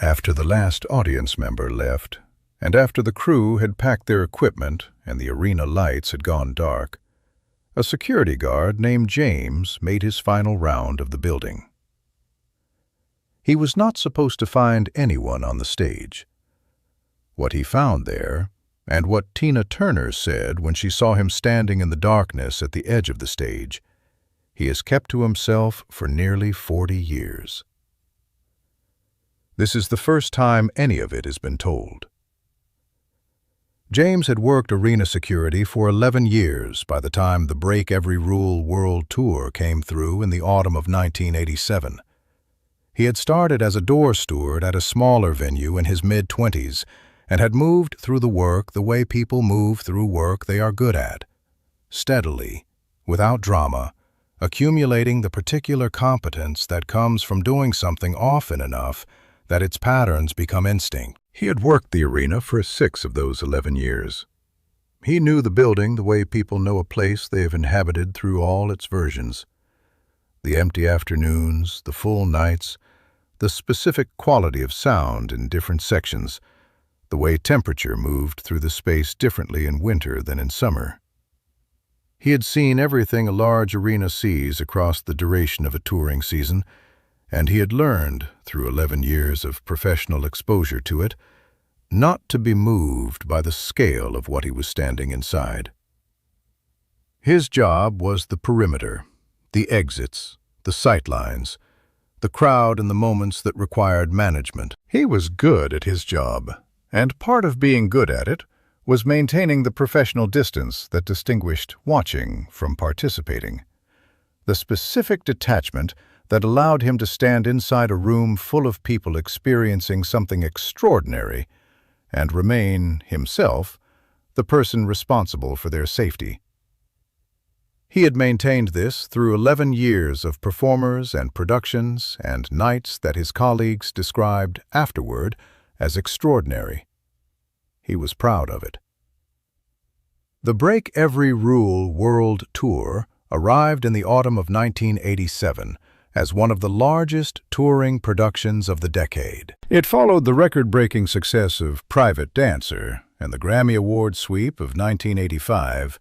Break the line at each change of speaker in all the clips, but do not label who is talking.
After the last audience member left, and after the crew had packed their equipment and the arena lights had gone dark, a security guard named James made his final round of the building. He was not supposed to find anyone on the stage. What he found there, and what Tina Turner said when she saw him standing in the darkness at the edge of the stage, he has kept to himself for nearly 40 years. This is the first time any of it has been told. James had worked arena security for 11 years by the time the Break Every Rule World Tour came through in the autumn of 1987. He had started as a door steward at a smaller venue in his mid-20s and had moved through the work the way people move through work they are good at, steadily, without drama, accumulating the particular competence that comes from doing something often enough that its patterns become instinct. He had worked the arena for 6 of those 11 years. He knew the building the way people know a place they have inhabited through all its versions. The empty afternoons, the full nights, the specific quality of sound in different sections, the way temperature moved through the space differently in winter than in summer. He had seen everything a large arena sees across the duration of a touring season, and he had learned, through 11 years of professional exposure to it, not to be moved by the scale of what he was standing inside. His job was the perimeter, the exits, the sightlines, the crowd and the moments that required management. He was good at his job, and part of being good at it was maintaining the professional distance that distinguished watching from participating. The specific detachment that allowed him to stand inside a room full of people experiencing something extraordinary and remain, himself, the person responsible for their safety. He had maintained this through 11 years of performers and productions and nights that his colleagues described afterward as extraordinary. He was proud of it. The Break Every Rule World Tour arrived in the autumn of 1987 as one of the largest touring productions of the decade. It followed the record-breaking success of Private Dancer and the Grammy Award sweep of 1985,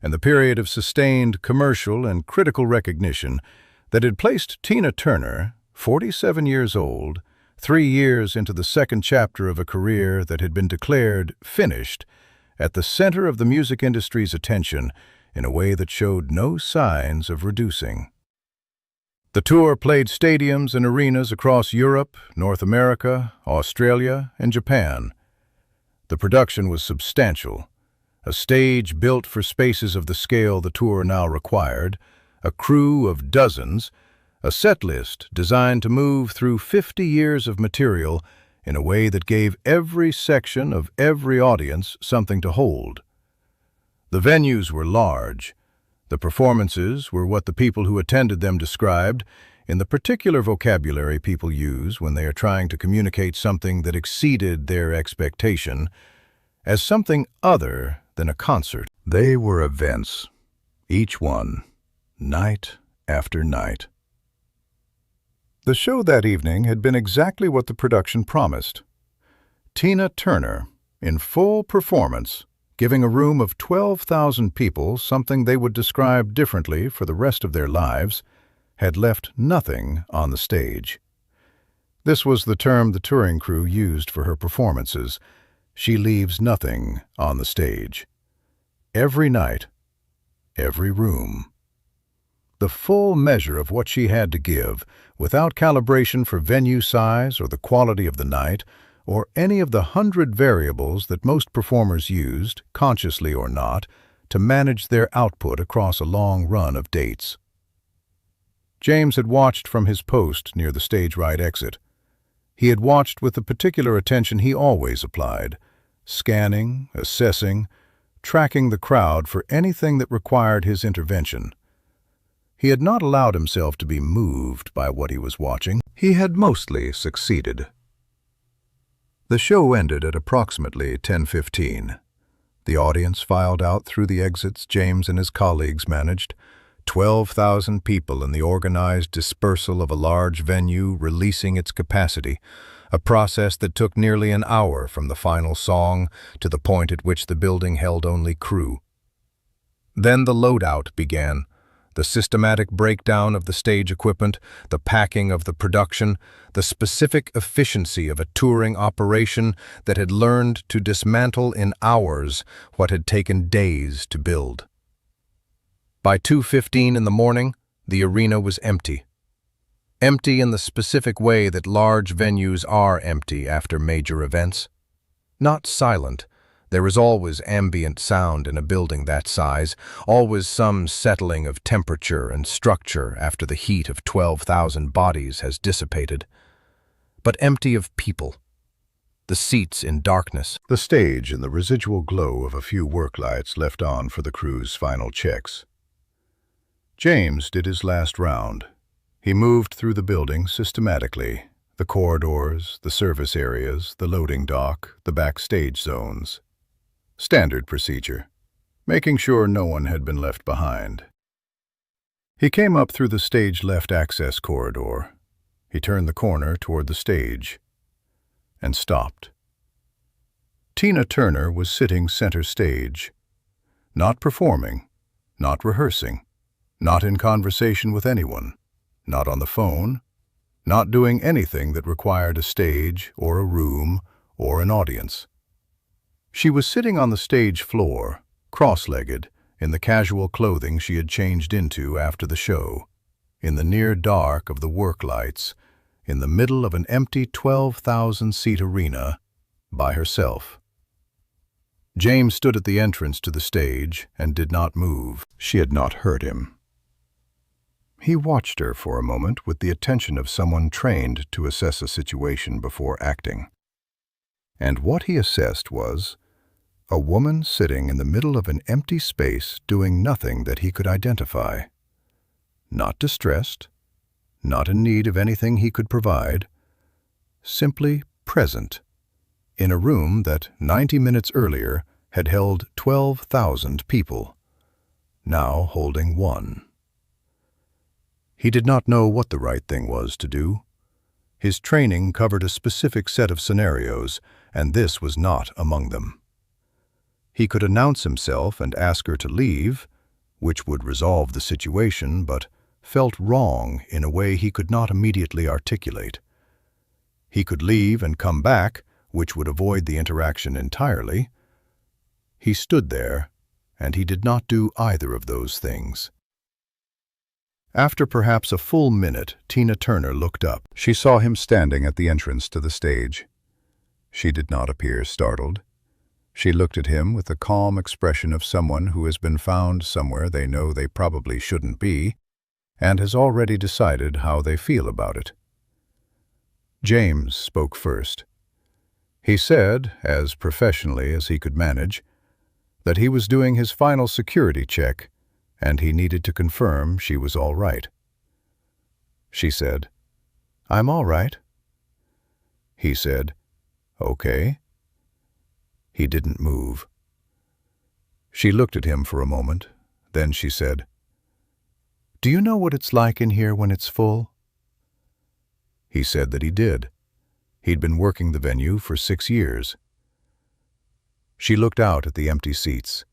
and the period of sustained commercial and critical recognition that had placed Tina Turner, 47 years old, 3 years into the second chapter of a career that had been declared finished, at the center of the music industry's attention in a way that showed no signs of reducing. The tour played stadiums and arenas across Europe, North America, Australia, and Japan. The production was substantial, a stage built for spaces of the scale the tour now required, a crew of dozens, a set list designed to move through 50 years of material in a way that gave every section of every audience something to hold. The venues were large. The performances were what the people who attended them described in the particular vocabulary people use when they are trying to communicate something that exceeded their expectation as something other than a concert. They were events, each one, night after night. The show that evening had been exactly what the production promised. Tina Turner, in full performance, giving a room of 12,000 people something they would describe differently for the rest of their lives, had left nothing on the stage. This was the term the touring crew used for her performances. She leaves nothing on the stage. Every night, every room. The full measure of what she had to give, without calibration for venue size or the quality of the night, or any of the 100 variables that most performers used, consciously or not, to manage their output across a long run of dates. James had watched from his post near the stage right exit. He had watched with the particular attention he always applied, scanning, assessing, tracking the crowd for anything that required his intervention. He had not allowed himself to be moved by what he was watching. He had mostly succeeded. The show ended at approximately 10:15. The audience filed out through the exits James and his colleagues managed, 12,000 people in the organized dispersal of a large venue releasing its capacity, a process that took nearly an hour from the final song to the point at which the building held only crew. Then the loadout began, the systematic breakdown of the stage equipment, the packing of the production, the specific efficiency of a touring operation that had learned to dismantle in hours what had taken days to build. By 2:15 in the morning, the arena was empty. Empty in the specific way that large venues are empty after major events. Not silent. There is always ambient sound in a building that size, always some settling of temperature and structure after the heat of 12,000 bodies has dissipated. But empty of people. The seats in darkness. The stage in the residual glow of a few work lights left on for the crew's final checks. James did his last round. He moved through the building systematically, the corridors, the service areas, the loading dock, the backstage zones. Standard procedure, making sure no one had been left behind. He came up through the stage left access corridor. He turned the corner toward the stage and stopped. Tina Turner was sitting center stage, not performing, not rehearsing, not in conversation with anyone, not on the phone, not doing anything that required a stage or a room or an audience. She was sitting on the stage floor, cross-legged, in the casual clothing she had changed into after the show, in the near dark of the work lights, in the middle of an empty 12,000-seat arena, by herself. James stood at the entrance to the stage and did not move. She had not heard him. He watched her for a moment with the attention of someone trained to assess a situation before acting. And what he assessed was a woman sitting in the middle of an empty space doing nothing that he could identify. Not distressed, not in need of anything he could provide, simply present, in a room that 90 minutes earlier had held 12,000 people, now holding one. He did not know what the right thing was to do. His training covered a specific set of scenarios, and this was not among them. He could announce himself and ask her to leave, which would resolve the situation, but felt wrong in a way he could not immediately articulate. He could leave and come back, which would avoid the interaction entirely. He stood there, and he did not do either of those things. After perhaps a full minute, Tina Turner looked up. She saw him standing at the entrance to the stage. She did not appear startled. She looked at him with the calm expression of someone who has been found somewhere they know they probably shouldn't be, and has already decided how they feel about it. James spoke first. He said, as professionally as he could manage, that he was doing his final security check, and he needed to confirm she was all right. She said, "I'm all right." He said, "Okay." He didn't move. She looked at him for a moment, then she said, "Do you know what it's like in here when it's full?" He said that he did. He'd been working the venue for 6 years. She looked out at the empty seats,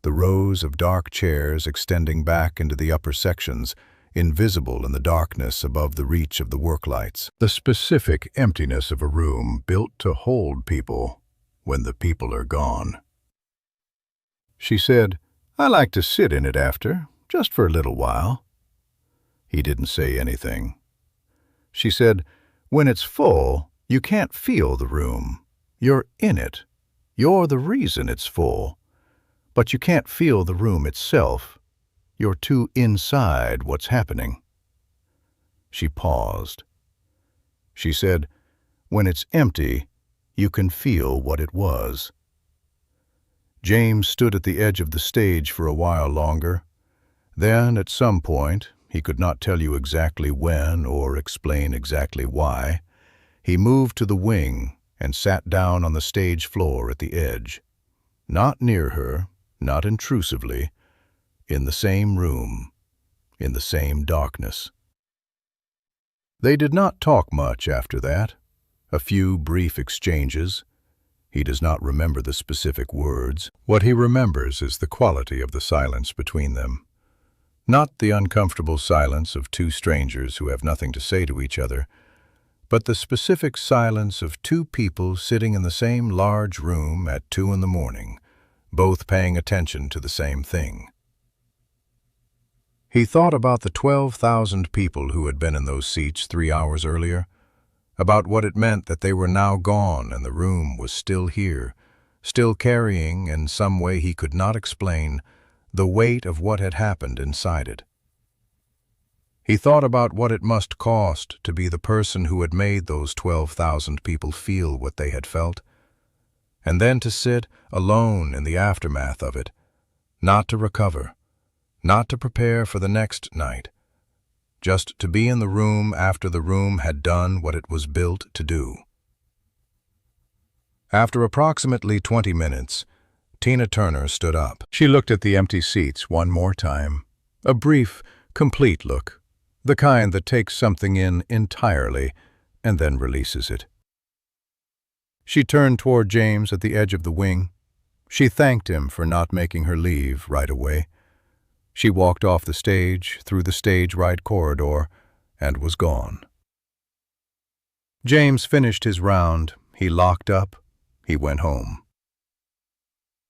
the rows of dark chairs extending back into the upper sections, invisible in the darkness above the reach of the work lights. The specific emptiness of a room built to hold people when the people are gone. She said, "I like to sit in it after, just for a little while." He didn't say anything. She said, "When it's full, you can't feel the room. You're in it. You're the reason it's full. But you can't feel the room itself. You're too inside what's happening." She paused. She said, "When it's empty, you can feel what it was." James stood at the edge of the stage for a while longer. Then, at some point, he could not tell you exactly when or explain exactly why, he moved to the wing and sat down on the stage floor at the edge. Not near her, not intrusively, in the same room, in the same darkness. They did not talk much after that. A few brief exchanges. He does not remember the specific words. What he remembers is the quality of the silence between them. Not the uncomfortable silence of two strangers who have nothing to say to each other, but the specific silence of two people sitting in the same large room at 2 in the morning, both paying attention to the same thing. He thought about the 12,000 people who had been in those seats 3 hours earlier, about what it meant that they were now gone and the room was still here, still carrying, in some way he could not explain, the weight of what had happened inside it. He thought about what it must cost to be the person who had made those 12,000 people feel what they had felt, and then to sit alone in the aftermath of it, not to recover, not to prepare for the next night, just to be in the room after the room had done what it was built to do. After approximately 20 minutes, Tina Turner stood up. She looked at the empty seats one more time. A brief, complete look, the kind that takes something in entirely and then releases it. She turned toward James at the edge of the wing. She thanked him for not making her leave right away. She walked off the stage, through the stage-right corridor, and was gone. James finished his round. He locked up. He went home.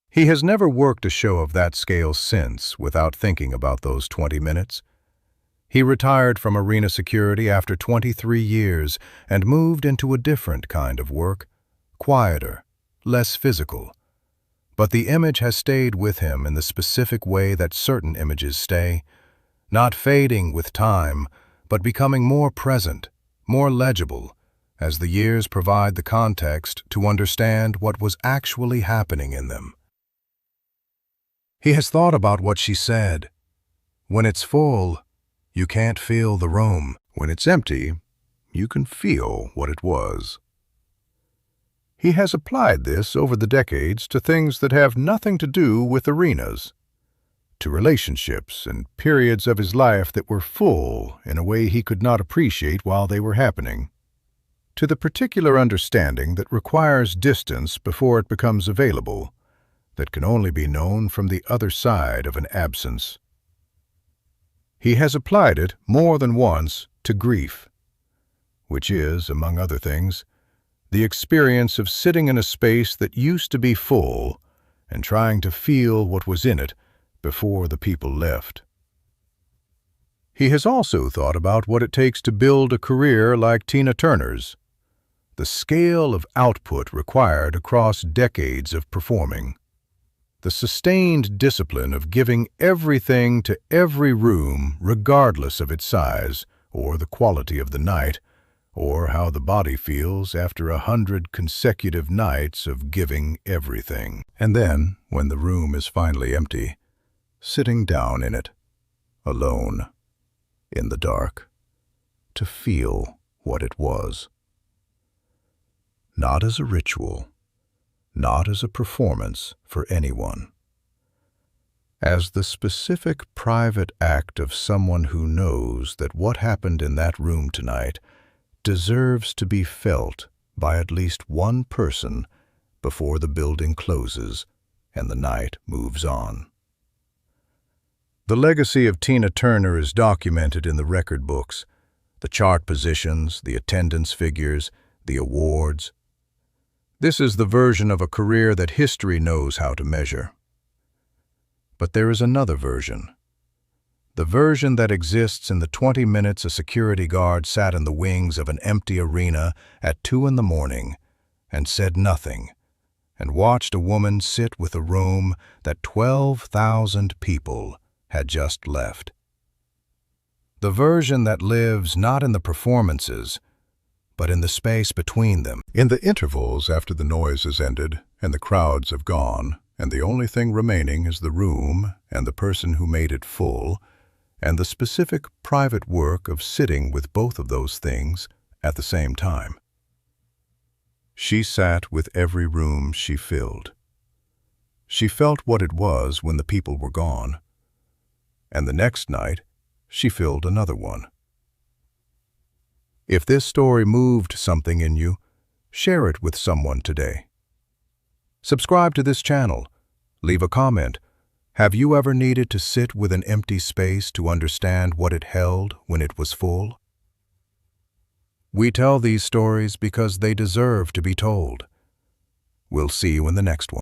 He has never worked a show of that scale since without thinking about those 20 minutes. He retired from arena security after 23 years and moved into a different kind of work, quieter, less physical. But the image has stayed with him in the specific way that certain images stay, not fading with time, but becoming more present, more legible, as the years provide the context to understand what was actually happening in them. He has thought about what she said. When it's full, you can't feel the room. When it's empty, you can feel what it was. He has applied this over the decades to things that have nothing to do with arenas, to relationships and periods of his life that were full in a way he could not appreciate while they were happening, to the particular understanding that requires distance before it becomes available, that can only be known from the other side of an absence. He has applied it more than once to grief, which is, among other things, the experience of sitting in a space that used to be full and trying to feel what was in it before the people left. He has also thought about what it takes to build a career like Tina Turner's, the scale of output required across decades of performing, the sustained discipline of giving everything to every room regardless of its size or the quality of the night, or how the body feels after 100 consecutive nights of giving everything. And then, when the room is finally empty, sitting down in it, alone, in the dark, to feel what it was. Not as a ritual, not as a performance for anyone. As the specific private act of someone who knows that what happened in that room tonight deserves to be felt by at least one person before the building closes and the night moves on. The legacy of Tina Turner is documented in the record books, the chart positions, the attendance figures, the awards. This is the version of a career that history knows how to measure. But there is another version. The version that exists in the 20 minutes a security guard sat in the wings of an empty arena at 2 in the morning and said nothing, and watched a woman sit with a room that 12,000 people had just left. The version that lives not in the performances, but in the space between them, in the intervals after the noise has ended and the crowds have gone, and the only thing remaining is the room and the person who made it full, and the specific private work of sitting with both of those things at the same time. She sat with every room she filled. She felt what it was when the people were gone, and the next night she filled another one. If this story moved something in you, Share it with someone today. Subscribe to this channel. Leave a comment. Have you ever needed to sit with an empty space to understand what it held when it was full? We tell these stories because they deserve to be told. We'll see you in the next one.